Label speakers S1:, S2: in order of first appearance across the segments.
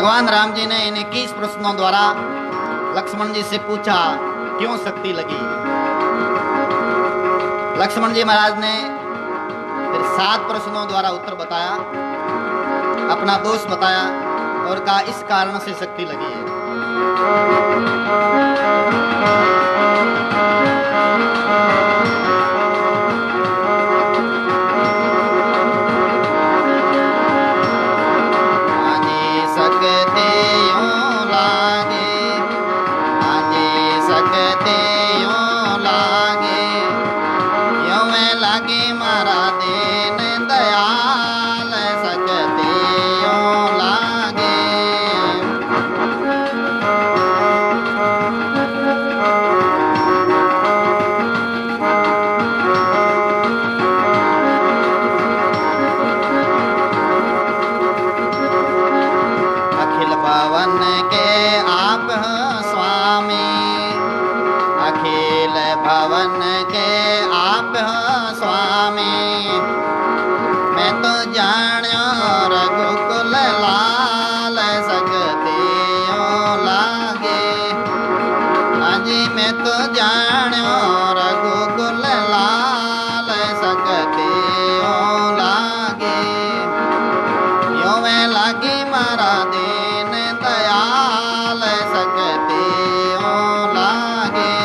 S1: भगवान राम जी ने इन 21 प्रश्नों द्वारा लक्ष्मण जी से पूछा क्यों शक्ति लगी। लक्ष्मण जी महाराज ने फिर 7 प्रश्नों द्वारा उत्तर बताया, अपना दोष बताया और कहा इस कारण से शक्ति लगी है। भवन के आप हो स्वामी, मैं तो जान्यो रघुकुल लाल सकते लागे। हाजी मैं तो जान्यो रघुकुल लाल सकते लागे। यो मैं लागी मारा दीन दयाल सकते लागे।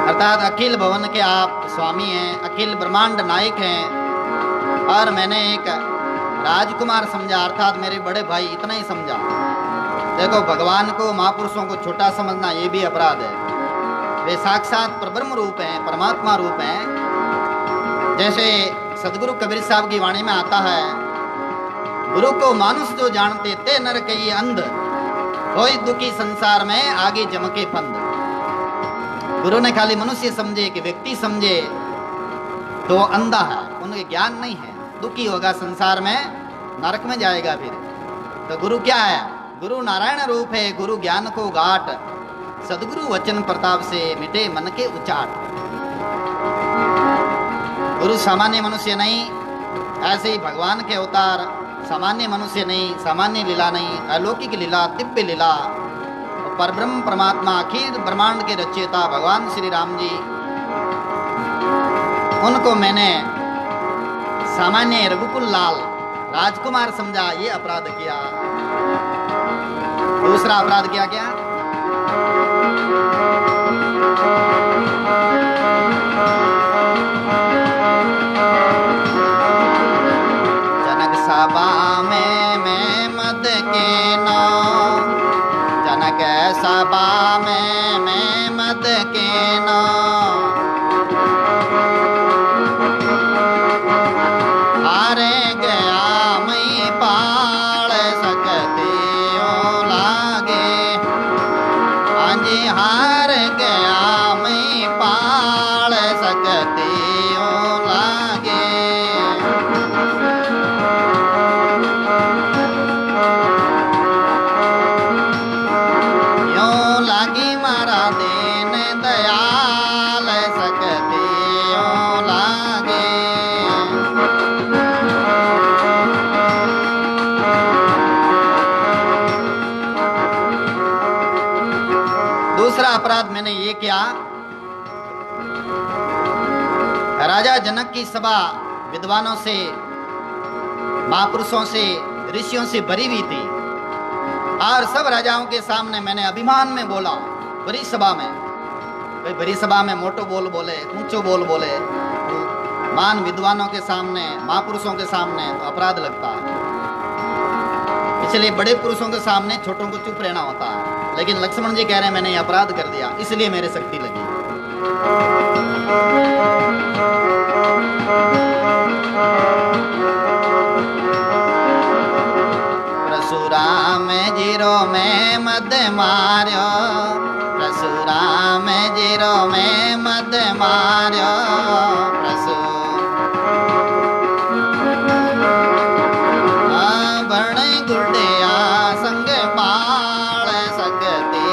S1: अर्थात अखिल भवन के आप स्वामी हैं, अखिल ब्रह्मांड नायक हैं और मैंने एक राजकुमार समझा, अर्थात मेरे बड़े भाई इतना ही समझा। देखो भगवान को महापुरुषों को छोटा समझना ये भी अपराध है। वे साक्षात परब्रह्म रूप हैं, परमात्मा रूप हैं। जैसे सदगुरु कबीर साहब की वाणी में आता है, गुरु को मानुष जो जानते ते नर कई अंध, कोई दुखी संसार में आगे जमके फंद। गुरु ने खाली मनुष्य समझे कि व्यक्ति समझे तो अंधा है, उनके ज्ञान नहीं है, दुखी होगा संसार में, नरक में जाएगा फिर। तो गुरु क्या है? गुरु नारायण रूप है, गुरु ज्ञान को गाट, सदगुरु वचन प्रताप से मिटे मन के उचाट। गुरु सामान्य मनुष्य नहीं, ऐसे ही भगवान के अवतार सामान्य मनुष्य नहीं, सामान्य लीला नहीं, अलौकिक लीला, दिव्य लीला। परब्रह्म परमात्मा अखिल ब्रह्मांड के रचयिता भगवान श्री राम जी, उनको मैंने सामान्य रघुकुल लाल राजकुमार समझा, ये अपराध किया। दूसरा अपराध किया क्या? जनक सभा में मैं मद के नाम, जनक सभा में मैं मद के नाम, हारे गया मैं पाल सकते लागे। हाजी हार गया मैं पाल सकते लागे। दूसरा अपराध मैंने ये किया, राजा जनक की सभा विद्वानों से, महापुरुषों से, ऋषियों से भरी हुई थी और सब राजाओं के सामने मैंने अभिमान में बोला, बड़ी सभा में। भाई बड़ी सभा में मोटो बोल बोले, ऊंचो बोल बोले, मान विद्वानों के सामने, महापुरुषों के सामने तो अपराध लगता है। इसलिए बड़े पुरुषों के सामने छोटों को चुप रहना होता है। लेकिन लक्ष्मण जी कह रहे हैं मैंने ये अपराध कर दिया, इसलिए मेरे शक्ति लगी। परशुराम जीरो में मद मार्यो, परशुराम जीरो में मद मार्यो। बण गुडिया संग पाल सकते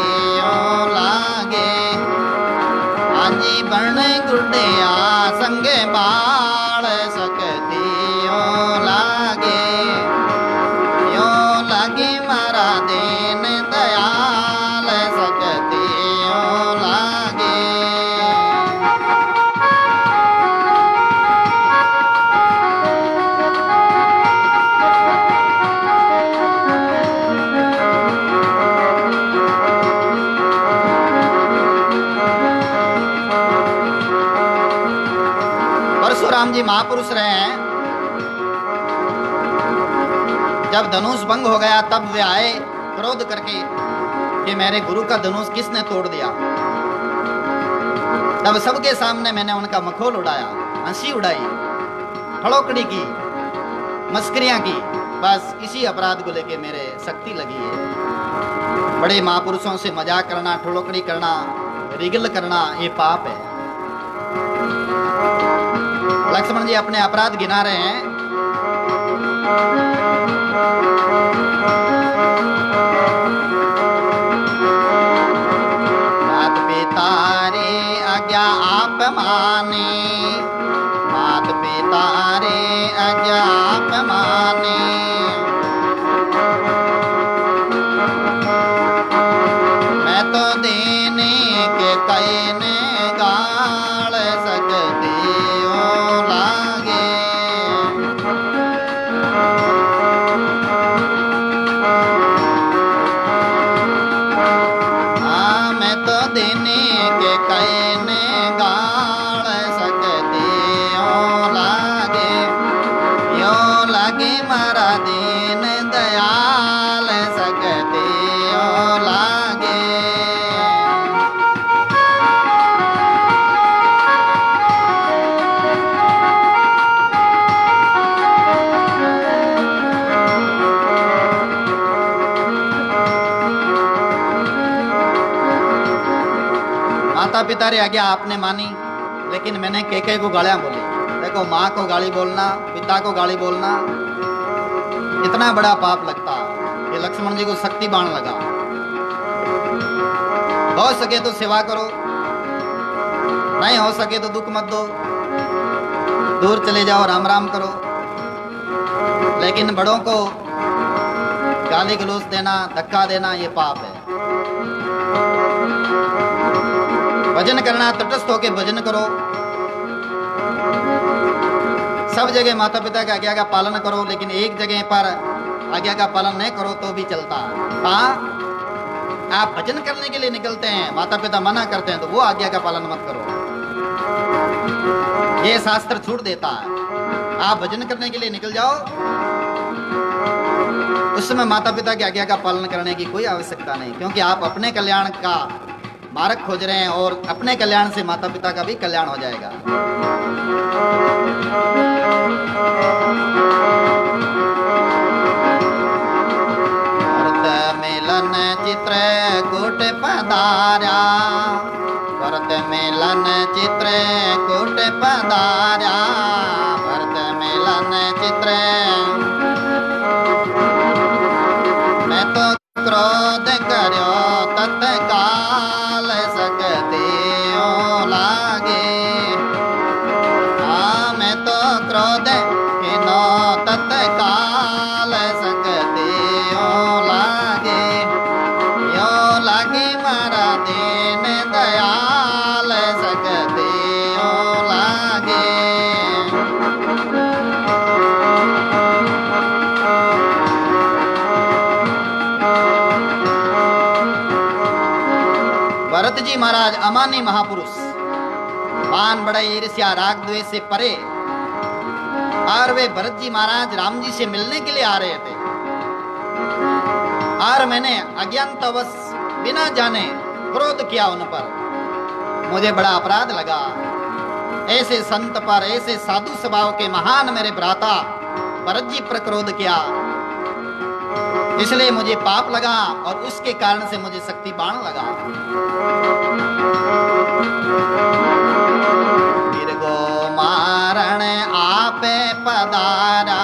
S1: लागे। हाजी महापुरुष रहे हैं। जब धनुष भंग हो गया तब वे आए क्रोध करके कि मेरे गुरु का धनुष किसने तोड़ दिया। तब सबके सामने मैंने उनका मखौल उड़ाया, हंसी उड़ाई, फड़ोकड़ी की, मस्करियां की। बस इसी अपराध को लेके मेरे शक्ति लगी है। बड़े महापुरुषों से मजाक करना, ठुड़ोकड़ी करना, रिगल करना ये पाप है। लक्ष्मण जी अपने अपराध गिना रहे हैं। मात पिता रे आज्ञा आप माने, मात पिता रे आज्ञा आप माने। मैं तो देने के कहने गाल सकती हूँ लागे। हाँ मैं तो देने के कहने गाल सकती हूँ लागे। यो लागे मारा दीन दयाल सकती हूँ लागे। माता पिता रे आज्ञा आपने मानी, लेकिन मैंने केके को गालियां बोली। देखो, माँ को गाली बोलना, पिता को गाली बोलना इतना बड़ा पाप लगता। ये लक्ष्मण जी को शक्ति बाण लगा। हो सके तो सेवा करो, नहीं हो सके तो दुख मत दो, दूर चले जाओ, राम राम करो। लेकिन बड़ों को गाली गलौज देना, धक्का देना ये पाप है। भजन करना, तटस्थ होकर भजन करो। सब जगह माता पिता की आज्ञा का पालन करो, लेकिन एक जगह पर आज्ञा का पालन नहीं करो तो भी चलता। हाँ, आप भजन करने के लिए निकलते हैं, माता पिता मना करते हैं तो वो आज्ञा का पालन मत करो। ये शास्त्र छूट देता है। आप भजन करने के लिए निकल जाओ, उस समय माता पिता की आज्ञा का पालन करने की कोई आवश्यकता नहीं, क्योंकि आप अपने कल्याण का मार्ग खोज रहे हैं और अपने कल्याण से माता पिता का भी कल्याण हो जाएगा। भरत मिलन चित्र कूट पधारा, भरत मिलन चित्र कूट पधारा, भरत मिलन चित्र। मैं तो क्रोध करो तत्काल सकती हूँ लागे। हाँ मैं तो क्रोध किनो तत्काल सकती हूँ लागे। यो लागे मारा दीन दयाल सकती हूँ लागे। भरत जी महाराज अमानी महापुरुष, मान बड़ाई ईर्ष्या राग द्वेष से परे, और वे भरत जी महाराज राम जी से मिलने के लिए आ रहे थे। और मैंने अज्ञानतावश बिना जाने क्रोध किया उन पर। मुझे बड़ा अपराध लगा। ऐसे संत पर, ऐसे साधु स्वभाव के महान मेरे भ्राता भरत जी पर क्रोध किया, इसलिए मुझे पाप लगा और उसके कारण से मुझे शक्ति बाण लगा। निर्गो मारण आपे पधारा,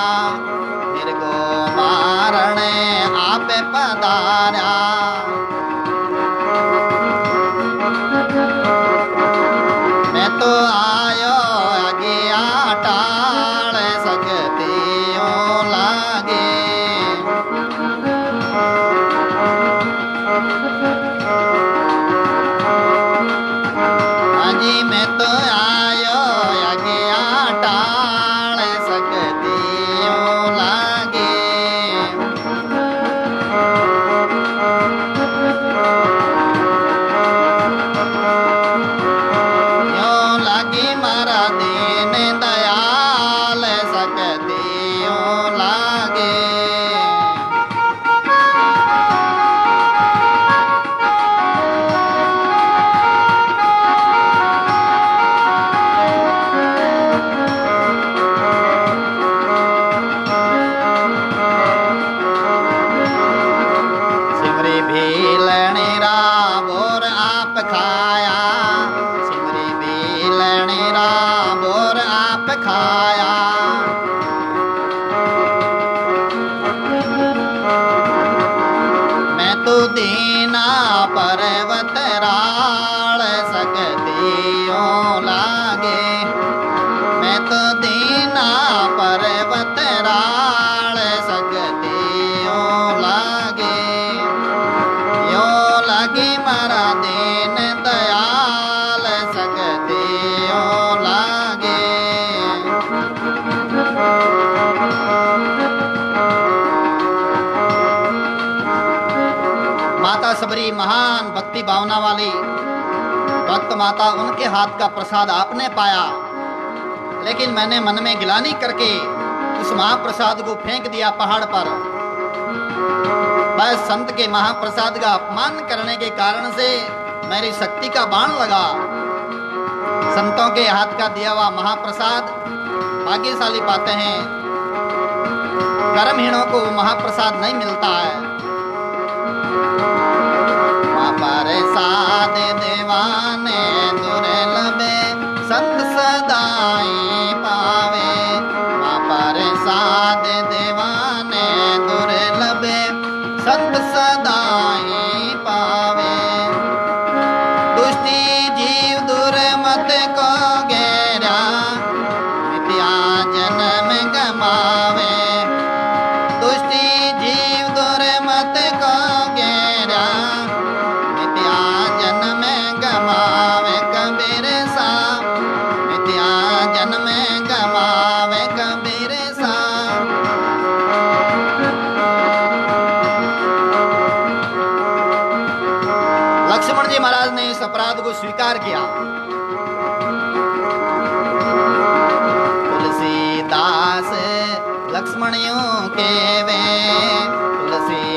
S1: निर्गो मारण आपे पधारा। मैं तो आयो आज्ञा टाल सकती हूँ लागे। जी मैं तो आयो आज्ञा टाल सकती हूँ लागे। भरी महान भक्ति भावना वाली भक्त माता, उनके हाथ का प्रसाद आपने पाया, लेकिन मैंने मन में गिलानी करके उस महाप्रसाद को फेंक दिया पहाड़ पर। बस संत के महाप्रसाद का अपमान करने के कारण से मेरी शक्ति का बाण लगा। संतों के हाथ का दिया हुआ महाप्रसाद भाग्यशाली पाते हैं, कर्महीनों को महाप्रसाद नहीं मिलता है। महाप्रसाद देवाने दुर्लभे संत सदाई पावे, महाप्रसाद देवाने दुर्लभे संत सदाई पावे। दुष्टि जीव दुर्मत को घेरा, मिथ्या जन्म गमावे। दुष्टि जीव दुर्मत को घेरा, मिथ्या जन्म गमावे। कबीर सा मिथ्या जन्म गमावे, कबीर सा। लक्ष्मण जी महाराज ने इस अपराध को स्वीकार किया। तुलसीदास लक्ष्मणियों के वे, तुलसी